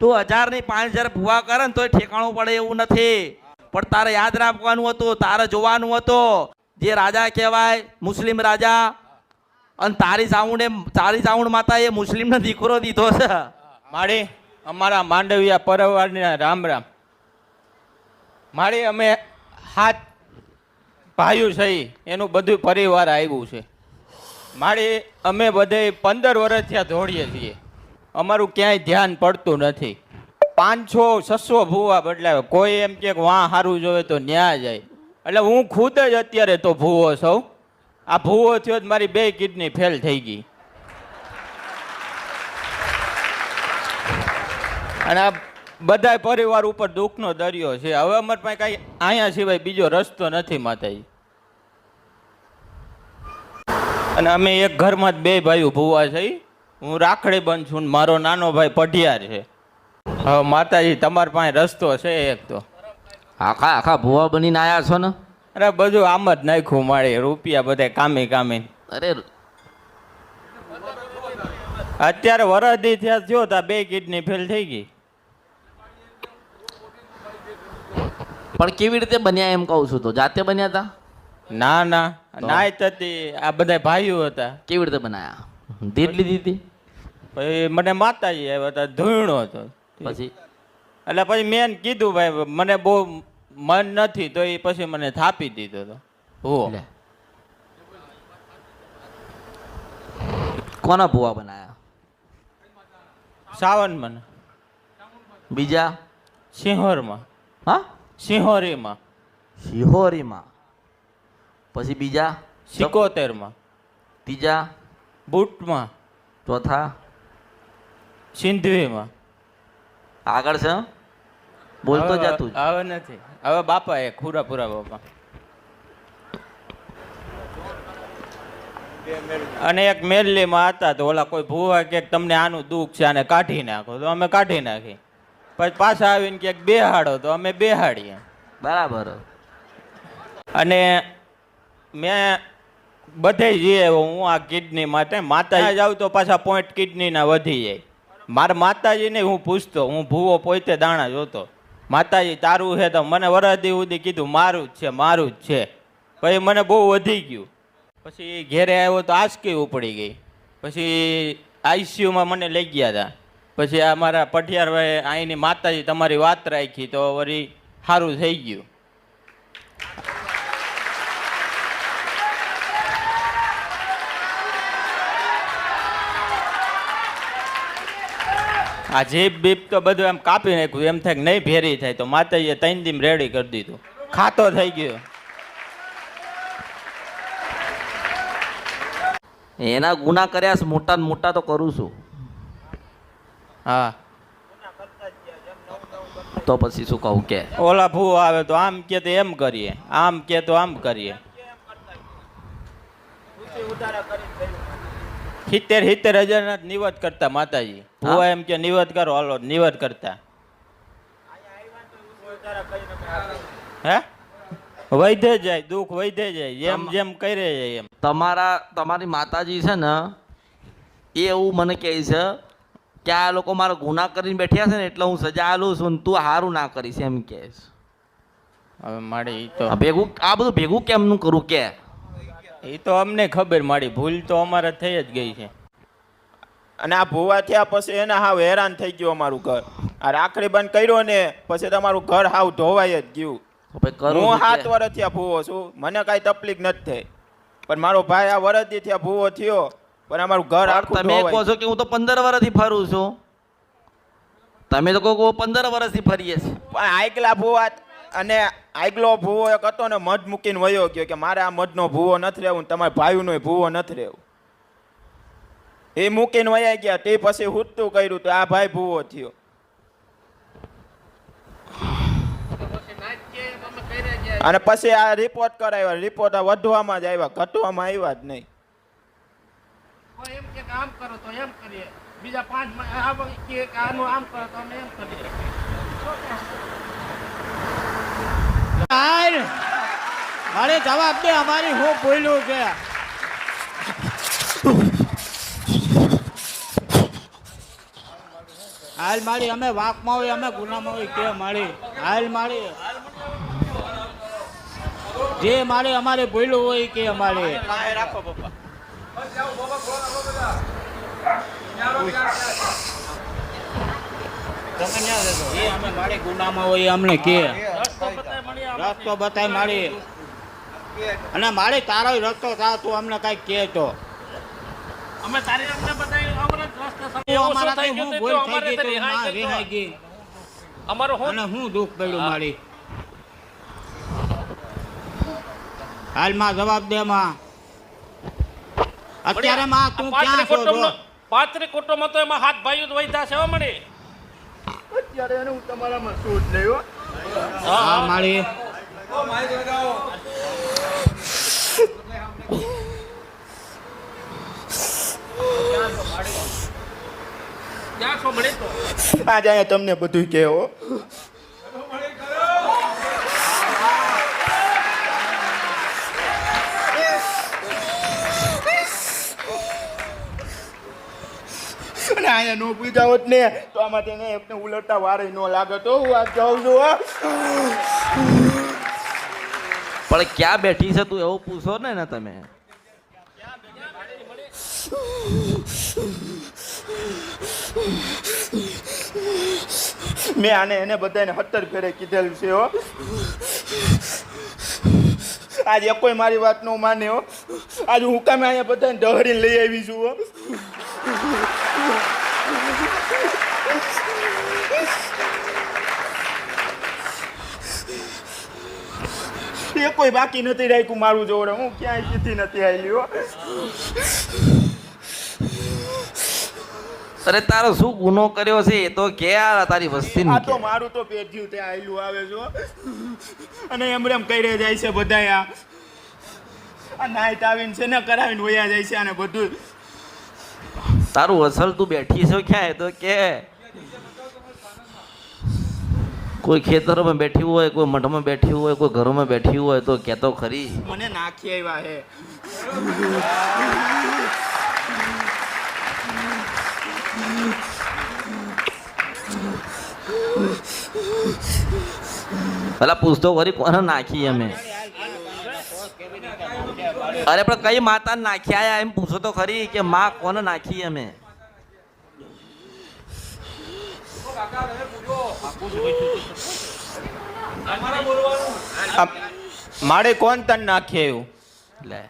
તું 1000 ની 5000 ભૂવા કરે ને તોય ઠેકાણું પડે એવું નથી. પણ તારે યાદ રાખવાનું હતું, તારે જોવાનું હતું જે રાજા કહેવાય મુસ્લિમ રાજા, અને તારી સાઉન્ડ માતા એ મુસ્લિમનો દીકરો દીધો છે. મારી અમારા માંડવિયા પરિવારને રામ રામ. મારી અમે 7 ભાઈઓ છે, એનું બધું પરિવાર આવ્યું છે. મારી અમે બધે 15 વર્ષ થયા દોડીએ છીએ, અમારું ક્યાંય ધ્યાન પડતું નથી. 500-600 ભૂવા બદલાવે. કોઈ એમ કે વાં સારું જોવે તો ન્યા જાય. એટલે હું ખુદ જ અત્યારે તો ભૂવો છું. આ ભૂવો થયો જ મારી 2 કિડની ફેલ થઈ ગઈ. અને આ બધા પરિવાર ઉપર દુઃખનો દરિયો છે. હવે અમારી પાસે કાંઈ અહીંયા સિવાય બીજો રસ્તો નથી માતાજી. અને અમે એક ઘરમાં જ 2 ભાઈઓ ભૂવા છે. હું રાખડી બંધ છું, મારો નાનો ભાઈ પઢિયાર છે. હવે માતાજી તમારી પાસે રસ્તો છે એક તો. આખા ભૂવા બનીને આયા છો ને? અરે બધું આમ જ નાખ્યું મારે, રૂપિયા બધા કામે. અરે અત્યારે વરદી થયા થયો તા 2 કિડની ફેલ થઈ ગઈ. પણ કેવી રીતે બન્યા એમ કહું છું? તો જાતે બન્યા હતા? ના નાયત હતી, આ બધા ભાઈઓ હતા. કેવી રીતે બનાયા? ધીર લીધી હતી? પછી મને માતાજી આવ્યા હતા, ધૂણો હતો. પછી એટલે પછી મેં કીધું ભાઈ મને બહુ મન નથી, તો એ પછી મને થાપી દીધો હતો. કોના ભૂવા બનાયા? સાવન મને. બીજા? સિંહોરમાં. હા, સિંહોરીમાં. સિહોરીમાં. પછી બીજા? 77માં. ત્રીજા? બુટમાં. ચોથા? સિંધવીમાં. આગળ છે? બોલતો જાતું. હવે નથી, હવે બાપા એ પૂરા બાપા. અને એક મેરલીમાં હતા, તો ઓલા કોઈ ભૂવા કે તમને આનું દુઃખ છે, આને કાઢી નાખો, તો અમે કાઢી નાખી. પછી પાછા આવીને ક્યાંક બેહાડો, તો અમે બેહાડીએ. બરાબર. અને મેં બધે જઈએ, હું આ કિડની માટે માતાજી જાઉં તો પાછા પોઈન્ટ કિડનીના વધી જાય. મારા માતાજીને હું પૂછતો, હું ભૂવો પોતે દાણા જોતો, માતાજી તારું છે? તો મને વરદી સુધી કીધું મારું જ છે. પછી મને બહુ વધી ગયું. પછી ઘેરે આવ્યો તો આંચકી ઉપડી ગઈ. પછી આઈસીયુમાં મને લઈ ગયા હતા. પછી આ મારા પઢિયારભાઈ અહીંની માતાજી તમારી વાત રાખી, તો વળી સારું થઈ ગયું. આ જીપ બીપ તો બધું એમ કાપી નાખ્યું, એમ થાય કે નહીં ભેરી થાય, તો માતાજીએ 3 દી રેડી કરી દીધું, ખાતો થઈ ગયો. એના ગુના કર્યા છે મોટા ને મોટા, તો કરું છું. હા, તો પછી શું કહું કે ઓલા ભૂવો આવે તો આમ કે તો એમ કરીએ, આમ કે તો આમ કરીએ. 70,000 નિવત કરતા માતાજી. ભૂવા એમ કે નિવત કરો, હાલો નિવત કરતા. હે વૈધે જાય, દુઃખ વૈધે જાય, જેમ કરે જાય એમ. તમારી માતાજી છે ને, એ એવું મને કહે છે કે આ લોકો મારા ગુના કરીને બેઠ્યા છે ને, એટલે હું સજા આલું છું ને તું સારું ના કરીશ એમ કહે છે. હવે મારી તો આ બધું ભેગું કેમનું કરું કે? એ તો અમને ખબર, મારી ભૂલ તો અમારે થઈ જ ગઈ છે. અને આ ભૂવા થયા પછી એને હાવ હેરાન થઈ ગયું અમારું ઘર. આ રાખડી બંધ કર્યો ને પછી તમારું ઘર હાવ ધોવાઈ જ ગયું. હું 7 વર્ષ થયા ભૂવો છું, મને કાંઈ તકલીફ નથી થઈ. પણ મારો ભાઈ આ વરદી થયા ભૂવો થયો, પણ અમારું ઘર આખું તમે કહો છો કે હું તો 15 વર્ષથી ફરું છું, તમે તો કહો 15 વર્ષથી ફરીએ છીએ. પણ આગલા ભૂવા અને આગલો ભૂવો એક હતો ને, મધ મૂકીને વયો ગયો કે મારે આ મધનો ભૂવો નથી રહેવું, તમારા ભાઈનો ભૂવો નથી રહેવું. એ મૂકીને વયા ગયા, તે પછી હુતું કર્યું તો આ ભાઈ ભૂવો થયો. અને પછી આ રિપોર્ટ કરાવ્યા, રિપોર્ટ આ વધવામાં જ આવ્યા, ઘટવામાં આવ્યા જ નહીં. એમ કે આમ કરો તો એમ કરીએ, બીજા 5 કે આનું આમ કરો તો અમે એમ કરીએ. અરે જવાબ દે, અમારી હું બોલ્યું છે? હાલ મારી અમે વાંકમાં હોય અમે ગુનામાં હોય કે મારી હાલ મારી જે મારે અમારે ભૂલું હોય કે અમારે રાખો પપ્પા. તમે ન્યા રહેજો. જે અમે મારે ગુનામાં હોય એ અમને કે રસ્તો બતાય મારી અને મારે તારો રસ્તો થા તું અમને કઈ કે તો અમે તારી અમને બતાવી અમારે રસ્તે સમય તું ઓછો અમારાથી થઈ ગયો હું તો ભૂલ અમારે થઈ તે ગઈ તો રિહાઈ ના ગઈ રિહાઈ ગઈ અમારો હું અને હું દુઃખ પડ્યું મારી હાલમાં જવાબ દે માં અત્યારે માં તું ક્યાં છો જો પાત્રી કુટુંબમાં તો એમાં હાથ ભાઈઓ જ વૈધા છે હો મળી અત્યારે એને હું તમારામાં શું જ નહીં હો. હા મારી ક્યાં છો મળી તો આજે અહીંયા તમને બધું કહેવો. અને અહીંયા નો પૂછા હોત ને તો આમાં તેને એકને ઉલટતા વારે ન લાગે તો હું આ જાઉં છું હો. પણ ક્યાં બેઠી છે તું એવું પૂછો ને તમે. મેં આને એને બધાને 17 ફેરે કીધેલું છે હો. આજે કોઈ મારી વાત ન માને હો. આજે હું કામે અહીંયા બધાને ડહરીને લઈ આવી છું હો. એ કોઈ બાકી નથી રાખ્યું મારું જોડે. હું ક્યાંય સીધી નથી આવેલી હો. અરે તારો શું ગુનો કર્યો છે એ તો કે યાર તારી વસ્તી આ તો મારું તો પેટ જીવ તે આયલું આવે છો. અને એમ કરે જાય છે બધા. આ નાઈટ આવીને છે ને કરાવીને વયા જાય છે અને બધું. તારું અસલ તું બેઠી છો ક્યાં એ તો કે. કોઈ ખેતરોમાં બેઠી હોય, કોઈ મઠમાં બેઠી હોય, કોઈ ઘરોમાં બેઠી હોય તો કેતો ખરી. મને નાખી આવ્યા હે. પેલા પૂછતો ખરી કોને નાખી અમે. અરે પણ કઈ માતા નાખી આયા એમ પૂછો તો ખરી કે માં કોને નાખી અમે. મારે કોણ તને નાખે એવું? લે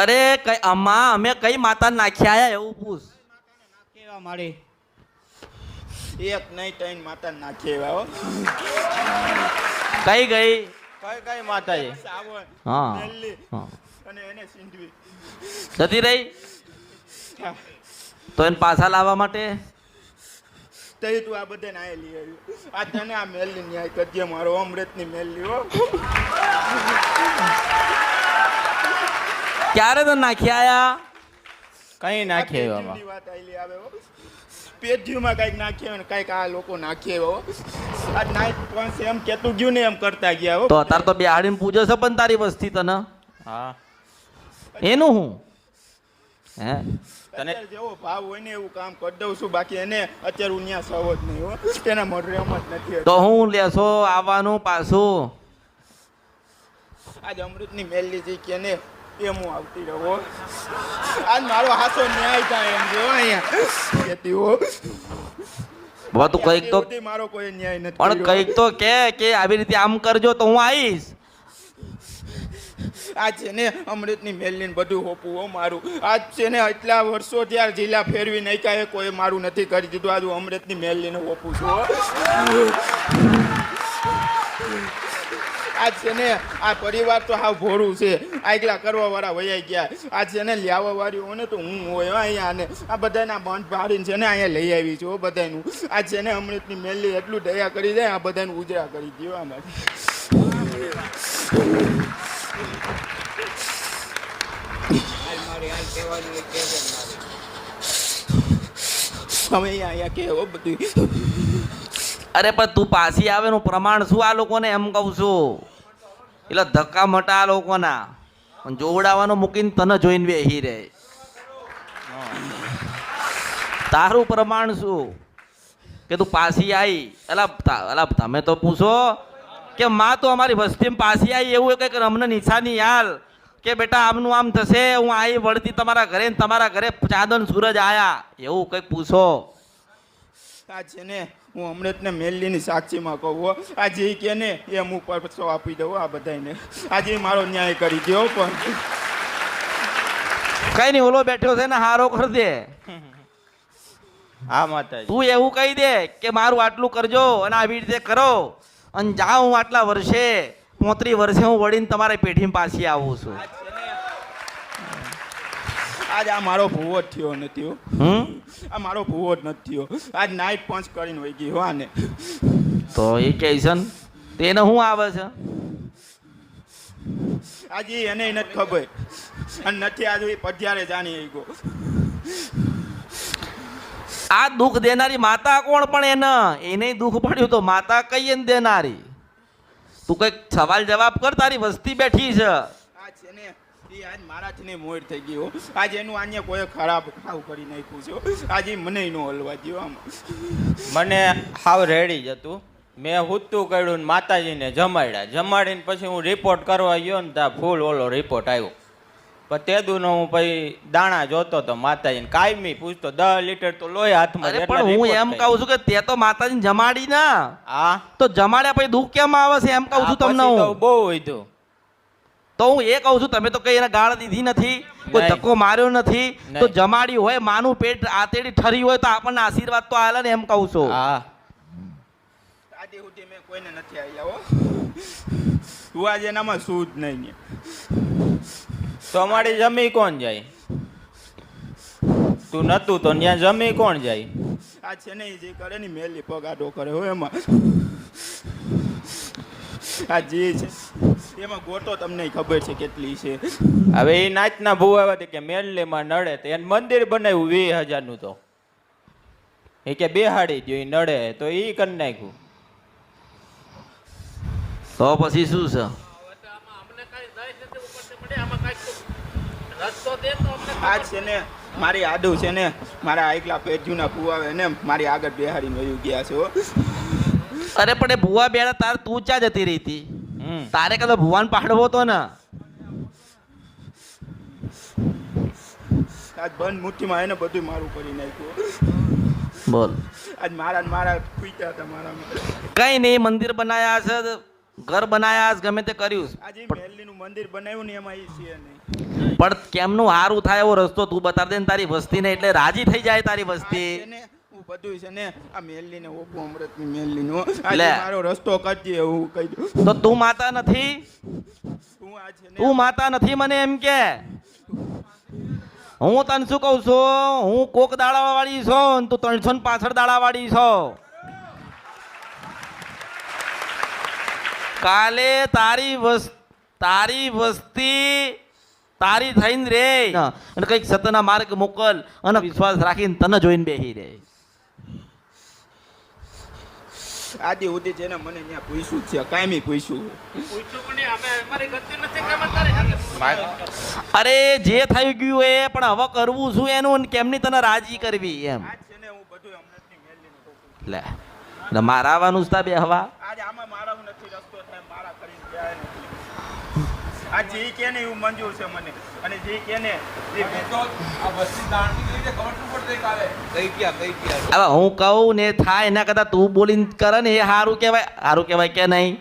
અરે કઈ અમા અમે કઈ માતા નાખી આયા એવું પૂછ. કેવા મારી એક નહીં ત્રણ માતા નાખી આવ્યા હો. કઈ ગઈ કઈ માતાજી? સાવણ, હા નેલ્લી હા અને એને સિંધવી. જતી રહી તો એને પાછા લાવવા માટે તઈ તું આ બધાને આયે લઈ આવ્યું. આ તને આ મેલની ન્યાય કરજે મારો અમૃતની મેલની હો. ક્યારે તો નાખી આયા. કઈ નાખે એવામાં? પેટજીવની વાત આયલી આવે હો. પેટજીવમાં કાંઈક નાખી આવે ને કાંઈક આ લોકો નાખી આવ્યો હો. આજ નાઈટ પણ એમ કેતું ગયું ને એમ કરતા ગયા હો. તો અત્યારે તો બેહાડીને પૂજો છે પણ તારી વસ્તી તને હા એનું હું હે અત્યારે જેવો ભાવ હોય ને એવું કામ કરી દઉં છું. બાકી એને અત્યારે હું ત્યાં સવ જ નહીં હો. તેના મોઢે એમ જ નથી. તો હું લેશો આવવાનું પાછું. આજ અમૃતની મેલની જે કે ને એમ હું આવતી રહો. આજ મારો હાથો ન્યાય થાય એમ જો અહીંયા કહેતી હો. બાબા તું કઈક તો અત્યાર સુધી મારો કોઈ ન્યાય નથી પણ કર્યો. કઈક તો કે આવી રીતે આમ કરજો તો હું આવીશ. આ છે ને અમૃતની મેલની બધું હોપું હો મારું. આજ છે ને એટલા વર્ષો ત્યાં જિલ્લા ફેરવી નાખ્યા એ કોઈ મારું નથી કરી દીધું. આજ હું અમૃતની મેલની હોપું છું હો. આજ છે ને આ પરિવાર તો હાવ ભોળું છે. આગલા કરવા વાળા વયા ગયા. આ છે ને લાવવા વાળી હોય ને તો હું હોય હો અહીંયા. અને આ બધાના બંધ ભાડીને છે ને અહીંયા લઈ આવી છું બધાનું. આ છે ને અમૃતની મેલની એટલું દયા કરી જાય આ બધાનું ઉજરા કરી દો આમાં. હવે અહીંયા કે હો બધું. અરે પણ તું પાછી આવે નું પ્રમાણ શું આ લોકોને એમ કહું છું. એટલે ધક્કા મટા આ લોકોના પણ જોવડાવવાનું મૂકીને તને જોઈને બેહી રહે. તારું પ્રમાણ શું કે તું પાછી આવી? અલા તમે તો પૂછો કે માં તો અમારી વસ્તીમાં પાછી આવી, એવું કંઈક અમને નિશાની હાલ કે બેટા આમનું આમ થશે, હું આવી વળતી તમારા ઘરે ને તમારા ઘરે ચાંદન સૂરજ આયા, એવું કંઈક પૂછો. આ છે ને હું હમણાં જ ને મેલીની સાક્ષીમાં કહું હો, આ જે કે ને એ હું પરસો આપી દઉં આ બધાને, આજે મારો ન્યાય કરી દો. પણ કઈ નહીં, ઓલો બેઠો છે ને હારો કરી દે. હા માતાજી, તું એવું કહી દે કે મારું આટલું કરજો અને આવી રીતે કરો, અને જાઉં હું આટલા વર્ષે 35 વર્ષે હું વળીને તમારી પેઢીમાં પાછી આવું છું. આજ આ મારો ભૂવો જ થયો નથી હો. આ મારો ભૂવો જ નથી થયો. આજ નાઈટ પંચ કરીને વહી ગઈ હો આને. તો એ કહે છે ને તેને શું આવે છે? આજે એને નથી ખબર અને નથી આજે એ પઢિયારે જાણી આવી ગયો. આ દુઃખ દેનારી માતા કોણ? પણ એને દુઃખ પડ્યું તો માતા કઈ ને દેનારી? તું કઈક સવાલ જવાબ કર, તારી વસ્તી બેઠી છે. આ છે ને એ આજ મારાથી ને મોડ થઈ ગયો. આજે એનું આને કોઈ ખરાબ ખાવ કરી નાખ્યું છે. આજે મને નો હલવા દો. આમ મને હાવ રેડી જ હતું. મેં હુતું કર્યું ને માતાજીને જમાડીને પછી હું રિપોર્ટ કરવા ગયો ને ત્યાં ફૂલ ઓલો રિપોર્ટ આવ્યો. પણ તે દુનો હું પછી દાણા જોતો તો માતાજીને કાયમી પૂછતો, 10 લીટર તો લોહી હાથમાં. અરે પણ હું એમ કહું છું કે તે તો માતાજીને જમાડી ના, હા તો જમાડ્યા પછી દુઃખ કેમ આવે છે એમ કહું છું તમને હું. બહુ વધુ તો હું એ કહું છું, તમે તો કઈ એને ગાળ દીધી નથી, કોઈ ધક્કો માર્યો નથી, તો જમાડી હોય, માનું પેટ આતેડી ઠરી હોય તો આપણને આશીર્વાદ તો આલે ને એમ કહું છું. હા, આજે સુધી મેં કોઈને નથી આવ્યા હો. તું આજે એનામાં શું જ નહીં. તો અમારી જમી કોણ જાય? તું નતું તો ત્યાં જમી કોણ જાય? આ છે ને જે કરે ને મેલી પગાડો કરે હોય એમાં. આ જે છે એમાં ગોટો તમને ખબર છે કેટલી છે. હવે એ નાચના ભૂવા હતી કે મેલ્લીમાં નડે તો એને મંદિર બનાવ્યું 20,000 નું. તો એ કે બેહાડી દો, એ નડે તો એ કરી નાખ્યું. તો પછી શું છે? આ છે ને મારી આડું છે ને મારા એકલા પેઢીના પુવાવે ને મારી આગળ બેહાડીને વયું ગયા છે હો. અરે પણ એ ભુવા બેડા તાર તું ચા જતી રહી હતી? તારે કદો ભુવાન પાડવો તો ને. આજ બંધ મુઠ્ઠીમાં એને બધું મારું કરી નાખ્યું. બોલ. આજ મારા પીતા હતા મારા. કઈ નહીં, મંદિર બનાયા છે, ઘર બનાયા છે, ગમે તે કર્યું. આજે મેલ્લીનું મંદિર બનાવ્યું ને એમાં એ છે નહીં. પણ કેમનું હારું થાય એવો રસ્તો તું બતાવી દે ને તારી વસ્તીને, એટલે રાજી થઈ જાય તારી વસ્તી. હું બધું છે ને આ મેલ્લીને ઓપો અમૃતની મેલ્લીનો આજે મારો રસ્તો કરજે હું કહી દઉં. તો તું માતા નથી? હું આ છે ને તું માતા નથી મને એમ કે? હું તને શું કહું છું, હું કોક દાડા વાળી છું, તું 365 દાડા વાળી છો. કાલે તારી વસ્તી તારી થઈને રે અને કઈક સત્યના માર્ગ મોકલ અને વિશ્વાસ રાખીને તને જોઈને બેહી રે. આજે સુધી છે ને મને ત્યાં પૂછ્યું છે, કાયમી પૂછ્યું. અરે જે થઈ ગયું એ પણ હવે કરવું શું એનું, કેમની તને રાજી કરવી એમ. આજ છે ને હું બધું અમૃતની મેલ્લીને લે મારા આવવાનું જ બે હવા. આજે આમાં મારા નથી રસ્તો થાય, મારા કરીને જાય નથી. આ જે કે ને એવું મંજૂર છે મને, અને જે કે ને હવે હું કહું ને થાય એના કરતા તું બોલીને કરે ને એ સારું કહેવાય કે નહીં?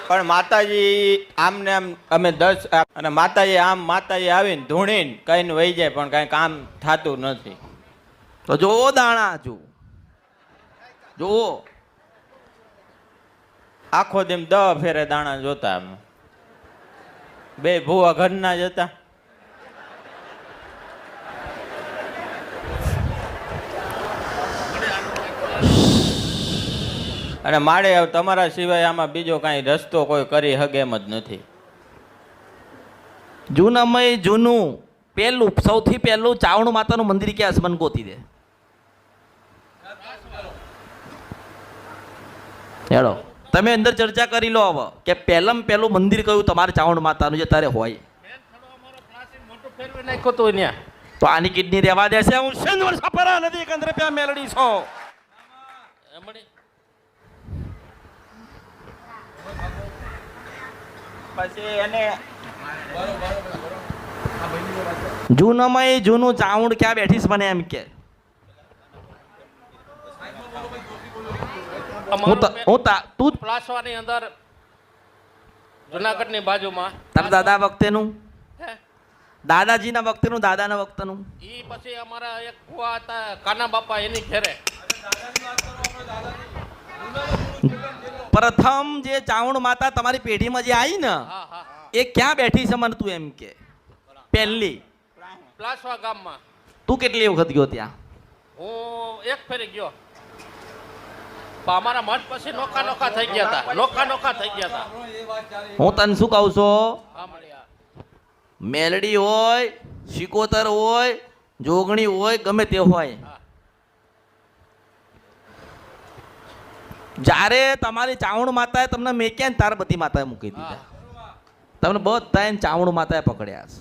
પણ માતાજી આમને આમ અમે 10 અને માતાજી આવીને ધૂણીને કઈને વહી જાય પણ કાંઈ કામ થતું નથી. તો જોવો દાણા જોવો આખો દિન 10 ફેરે દાણા જોતા. અમે 2 ભૂવા ઘરના જ હતા. અને મારે તમારા સિવાય આમાં બીજો કાંઈ રસ્તો કોઈ કરી શકે એમ જ નથી. જૂનું સૌથી પહેલું ચાવણું માતાનું મંદિર ક્યાં છે? મને ગોતી દે હેડો. તમે અંદર ચર્ચા કરી લો હવે કે પહેલું મંદિર કયું તમારે ચાવણ માતાનું જે તારે હોય. તો આની કિડની રહેવા દેશે? હું સિંધવન સપરા નદી કંદરે પ્યા મેલડી છો. પછી એને જૂનમાં જૂનું ચાઉંડ ક્યાં બેઠીશ મને એમ કે તું પ્લાસવાની અંદર જુનાગઢની બાજુમાં તારા દાદા વખતેનું, દાદાજીના વખતેનું, દાદાના વખતેનું. ઈ પછી અમારા એક ફુવા હતા કાના બાપા એની ઘેરે પ્રથમ જે ચાઉંડ માતા તમારી પેઢીમાં જે આવી ને હા હા એ ક્યાં બેઠી છે મને તું એમ કે? પહેલી પ્લાસવા ગામમાં. તું કેટલી વખત ગયો ત્યાં? હું એક ફેરી ગયો પણ અમારા મઠ પછી નોખા નોખા થઈ ગયા હતા, નોખા નોખા થઈ ગયા હતા. હું તને શું કહું છું, હા મળ્યા. મેલડી હોય, શિકોતર હોય, જોગણી હોય, ગમે તે હોય, જ્યારે તમારી ચાવણ માતાએ તમને મેક્યા ને તારે બધી માતાએ મૂકી દીધા. તમને બધા ચાવણ માતાએ પકડ્યા છે.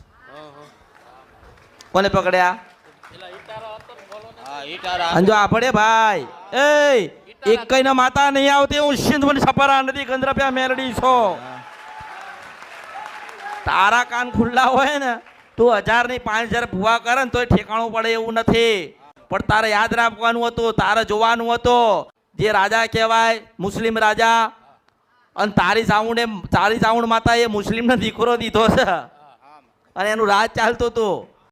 કોને પકડ્યા? હા ઈટારા અંજો આપડે ભાઈ એ એક કઈ ના માતા નહીં આવતી. હું સિંધવન સપરા નદી કંદરા પ્યા મેલડી છો. તારા કાન ખુલ્લા હોય ને તું 1000 ની 5000 ભૂવા કરે ને તોય ઠેકાણું પડે એવું નથી. પણ તારે યાદ રાખવાનું હતું, તારે જોવાનું હતું જે રાજા કહેવાય મુસ્લિમ રાજા, અને તારી ચાવણ માતા એ મુસ્લિમ ને દીકરો દીધો છે અને એનું રાજ ચાલતું હતું.